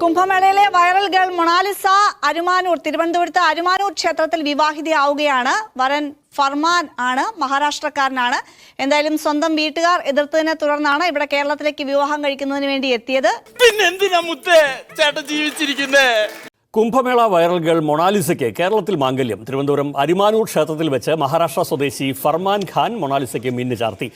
കുംഭമേളയിലെ viral girl Mona Lisa തിരുവനന്തപുരത്ത് അരുമാനൂർ ക്ഷേത്രത്തിൽ വിവാഹിതയാവുകയാണ്. വരൻ ഫർമാൻ ആണ്, മഹാരാഷ്ട്രക്കാരനാണ്. എന്തായാലും സ്വന്തം വീട്ടുകാർ എതിർത്തതിനെ തുടർന്നാണ് ഇവിടെ കേരളത്തിലേക്ക് വിവാഹം കഴിക്കുന്നതിന് വേണ്ടി എത്തിയത്. കുംഭമേള വൈറൽ ഗേൾ മൊണാലിസയ്ക്ക് കേരളത്തിൽ മാംഗല്യം. തിരുവനന്തപുരം അരുമാനൂർ ക്ഷേത്രത്തിൽ വെച്ച് മഹാരാഷ്ട്ര സ്വദേശി ഫർമാൻ ഖാൻ മൊണാലിസയ്ക്ക് മിന്നു ചാർത്തി.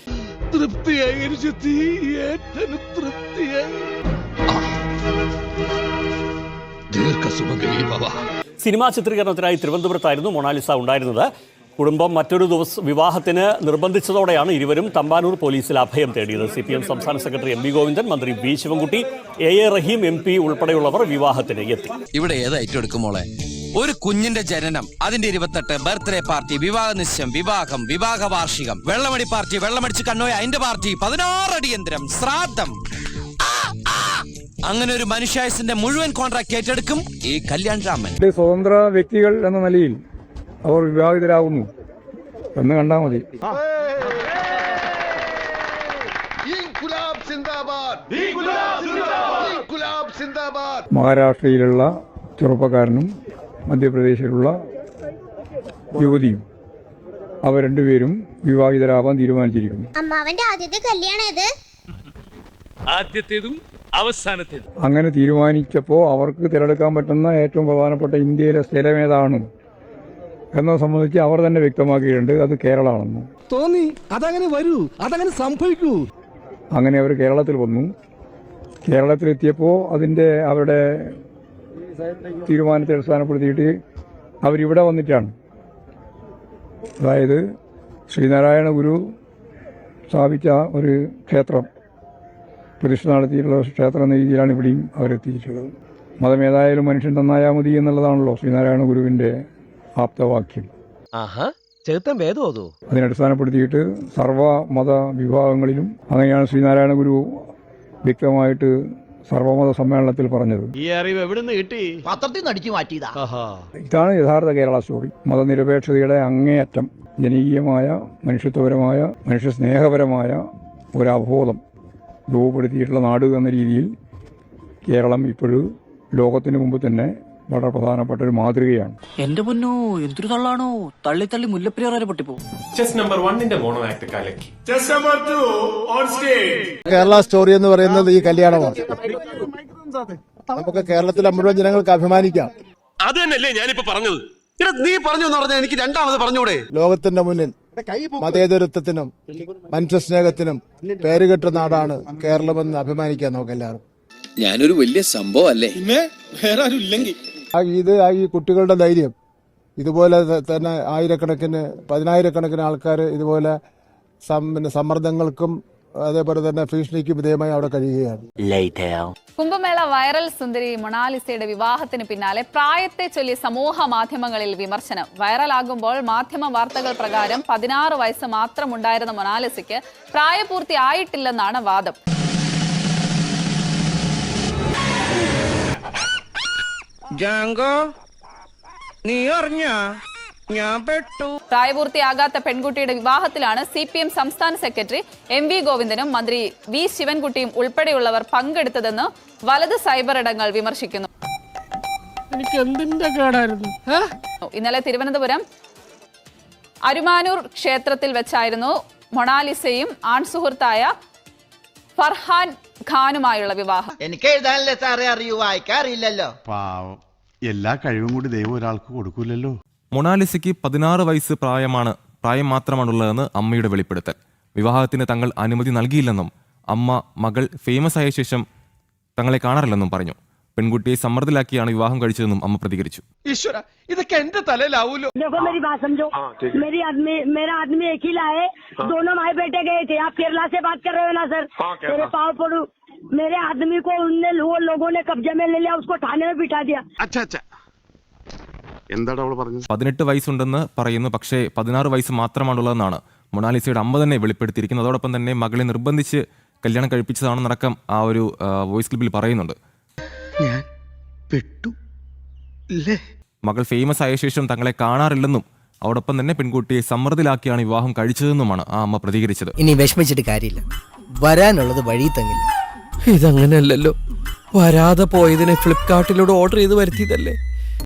സിനിമാ ചിത്രീകരണത്തിനായി തിരുവനന്തപുരത്തായിരുന്നു മൊണാലിസ ഉണ്ടായിരുന്നത്. കുടുംബം മറ്റൊരു വിവാഹത്തിന് നിർബന്ധിച്ചതോടെയാണ് ഇരുവരും തമ്പാനൂർ പോലീസിൽ അഭയം തേടിയത്. CPM സംസ്ഥാന സെക്രട്ടറി MV ഗോവിന്ദൻ, മന്ത്രി V ശിവൻകുട്ടി, AA റഹീം MP ഉൾപ്പെടെയുള്ളവർ വിവാഹത്തിന് എത്തി. ഇവിടെ ഏതായിട്ടും മോളെ, ഒരു കുഞ്ഞിന്റെ ജനനം, അതിന്റെ 28, ബർത്ത്ഡേ പാർട്ടി, വിവാഹ നിശ്ചയം, വിവാഹം, വിവാഹ വാർഷികം, വെള്ളമടി പാർട്ടി, വെള്ളമടിച്ച് കണ്ണോയ അതിന്റെ പാർട്ടി, 16 അടിയന്തരം, ശ്രാദ്ധം, അങ്ങനെ ഒരു മനുഷ്യായുസിന്റെ മുഴുവൻ കോൺട്രാക്ട് ഏറ്റെടുക്കും ഈ കല്യാൺ രാമൻ. സ്വതന്ത്ര വ്യക്തികൾ എന്ന നിലയിൽ അവർ വിവാഹിതരാകുന്നു എന്ന് കണ്ടാൽ മതി. മഹാരാഷ്ട്രയിലുള്ള ചെറുപ്പക്കാരനും മധ്യപ്രദേശിലുള്ള യുവതിയും അവർ രണ്ടുപേരും വിവാഹിതരാവാൻ തീരുമാനിച്ചിരിക്കുന്നു. അമ്മാവന്റെ ആദ്യത്തെ കല്യാണം ആദ്യത്തേതും അവസാനത്തേതും. അങ്ങനെ തീരുമാനിച്ചപ്പോൾ അവർക്ക് തിരഞ്ഞെടുക്കാൻ പറ്റുന്ന ഏറ്റവും പ്രധാനപ്പെട്ട ഇന്ത്യയിലെ സ്ഥലം ഏതാണ് എന്നത് സംബന്ധിച്ച് അവർ തന്നെ വ്യക്തമാക്കിയിട്ടുണ്ട്. അത് കേരളമാണെന്ന് തോന്നി. അതങ്ങനെ വരൂ, അതങ്ങനെ സംഭവിക്കൂ. അങ്ങനെ അവർ കേരളത്തിൽ വന്നു. കേരളത്തിലെത്തിയപ്പോൾ അവരുടെ തീരുമാനത്തെ അടിസ്ഥാനപ്പെടുത്തിയിട്ട് അവരിവിടെ വന്നിട്ടാണ്, അതായത് ശ്രീനാരായണ ഗുരു സ്ഥാപിച്ച ഒരു ക്ഷേത്രം, പ്രതിഷ്ഠ നടത്തിയിട്ടുള്ള ക്ഷേത്രം എന്ന രീതിയിലാണ് ഇവിടെയും അവരെത്തിയിട്ടുള്ളത്. മതം ഏതായാലും മനുഷ്യൻ നന്നായാൽ മതി എന്നുള്ളതാണല്ലോ ശ്രീനാരായണ ഗുരുവിന്റെ ആപ്തവാക്യം. അതിനടിസ്ഥാനപ്പെടുത്തിയിട്ട് സർവമത വിഭാഗങ്ങളിലും അങ്ങനെയാണ് ശ്രീനാരായണ ഗുരു വ്യക്തമായിട്ട് സർവമത സമ്മേളനത്തിൽ പറഞ്ഞത്. ഈ അറിവ് എവിടെ നിന്ന് കിട്ടി? പത്രത്തിൽ നിന്ന് അടിച്ചു മാറ്റിയതാ. ഇതാണ് യഥാർത്ഥ കേരള സ്റ്റോറി. മതനിരപേക്ഷതയുടെ അങ്ങേയറ്റം, ജനകീയമായ, മനുഷ്യത്വപരമായ, മനുഷ്യസ്നേഹപരമായ ഒരു അവബോധം രൂപപ്പെടുത്തിയിട്ടുള്ള നാട് എന്ന രീതിയിൽ കേരളം ഇപ്പോഴും ലോകത്തിന് മുമ്പ് തന്നെ വളരെ പ്രധാനപ്പെട്ട ഒരു മാതൃകയാണ്. എന്റെ പൊന്നോ, എന്തൊരു തള്ളാണോ! തള്ളി തള്ളി മുല്ലപ്പെരിയാർ വരെ പൊട്ടിപ്പോ. ചെസ് നമ്പർ 1 മോണോ ആക്ട് കലക്കി. Chess number 2 on stage. Kerala story എന്ന് പറയുന്നത് ഈ കല്യാണമാണ്. നമുക്ക് കേരളത്തിലെ മുഴുവൻ ജനങ്ങൾക്ക് അഭിമാനിക്കാം. അത് തന്നെയല്ലേ ഞാനിപ്പോ പറഞ്ഞത്. നീ പറഞ്ഞു എന്ന് പറഞ്ഞാൽ എനിക്ക് രണ്ടാമത് പറഞ്ഞൂടെ? ലോകത്തിന്റെ മുന്നിൽ മതേതരത്വത്തിനും മനുഷ്യസ്നേഹത്തിനും പേരുകെട്ട നാടാണ് കേരളമെന്ന് അഭിമാനിക്കാൻ നമുക്ക് എല്ലാവരും. ഞാനൊരു വലിയ സംഭവം അല്ലേ? വേറെ ആരും ഇല്ലെങ്കിൽ ഈ കുട്ടികളുടെ ധൈര്യം, ഇതുപോലെ തന്നെ ആയിരക്കണക്കിന് 10,000-കണക്കിന് ആൾക്കാർ ഇതുപോലെ സമ്മർദ്ദങ്ങൾക്കും അതേപോലെ തന്നെ ഭീഷണിക്കും വിധേയമായി അവിടെ കഴിയുകയാണ്. കുംഭമേള വൈറൽ സുന്ദരി മൊണാലിസയുടെ വിവാഹത്തിന് പിന്നാലെ പ്രായത്തെ ചൊല്ലി സമൂഹ മാധ്യമങ്ങളിൽ വിമർശനം. വൈറലാകുമ്പോൾ മാധ്യമ വാർത്തകൾ പ്രകാരം 16 വയസ്സ് മാത്രമുണ്ടായിരുന്ന മൊണാലിസയ്ക്ക് പ്രായപൂർത്തി ആയിട്ടില്ലെന്നാണ് വാദം. പ്രായപൂർത്തിയാകാത്ത പെൺകുട്ടിയുടെ വിവാഹത്തിലാണ് CPM സംസ്ഥാന സെക്രട്ടറി MV ഗോവിന്ദനും മന്ത്രി V ശിവൻകുട്ടിയും ഉൾപ്പെടെയുള്ളവർ പങ്കെടുത്തതെന്ന് വലത് സൈബർ ഇടങ്ങൾ വിമർശിക്കുന്നു. ഇന്നലെ തിരുവനന്തപുരം അരുമാനൂർ ക്ഷേത്രത്തിൽ വെച്ചായിരുന്നു മൊണാലിസയും ആൺസുഹൃത്തായ ഫർഹാൻ ഖാനുമായുള്ള വിവാഹം. എനിക്ക് എഴുതാനല്ലേ സാറേ അറിയൂ, വായിക്കാറില്ലല്ലോ. പാവം, എല്ലാ കഴിവും കൂടി ദൈവം ഒരാൾക്ക് കൊടുക്കൂലല്ലോ. മൊണാലിസയ്ക്ക് 16 വയസ്സ് പ്രായം മാത്രമാണുള്ളതെന്ന് അമ്മയുടെ വെളിപ്പെടുത്തൽ. വിവാഹത്തിന് തങ്ങൾ അനുമതി നൽകിയില്ലെന്നും അമ്മ മകൾ ഫേമസ് ആയ ശേഷം തങ്ങളെ കാണാറില്ലെന്നും പറഞ്ഞു. പെൺകുട്ടിയെ സമ്മർദ്ദത്തിലാക്കിയാണ് വിവാഹം കഴിച്ചതെന്നും അമ്മ പ്രതികരിച്ചു. ഈശ്വര, ഇതൊക്കെ എന്റെ തലയിലാവൂലോ. मेरे आदमी को वो लोगों ने कब्जे में ले लिया, उसको थाने में बिठा दिया. എന്താണ് അവൾ പറഞ്ഞത്? 18 വയസ്സുണ്ടെന്ന് പറയുന്നു, പക്ഷേ 16 വയസ്സ് മാത്രമാണുള്ളതെന്നാണ് മൊണാലിസയുടെ അമ്മ തന്നെ വെളിപ്പെടുത്തിയിരിക്കുന്നത്. അതോടൊപ്പം തന്നെ മകളെ നിർബന്ധിച്ച് കല്യാണം കഴിപ്പിച്ചതാണെന്നടക്കം ആ ഒരു വോയിസ് ക്ലിപ്പിൽ പറയുന്നുണ്ട്. മകൾ ഫേമസ് ആയ ശേഷം തങ്ങളെ കാണാറില്ലെന്നും അതോടൊപ്പം തന്നെ പെൺകുട്ടിയെ സമ്മർദ്ദത്തിലാക്കിയാണ് വിവാഹം കഴിച്ചതെന്നുമാണ് ആ അമ്മ പ്രതികരിച്ചത്. ഇനി വിഷമിച്ചിട്ട് കാര്യമില്ല, വരാനുള്ളത് വഴി തങ്ങില്ല. ഇതങ്ങനെയല്ലല്ലോ. വരാതെ പോയതിനെ ഫ്ലിപ്കാർട്ടിലൂടെ ഓർഡർ ചെയ്ത് വരുത്തിയതല്ലേ.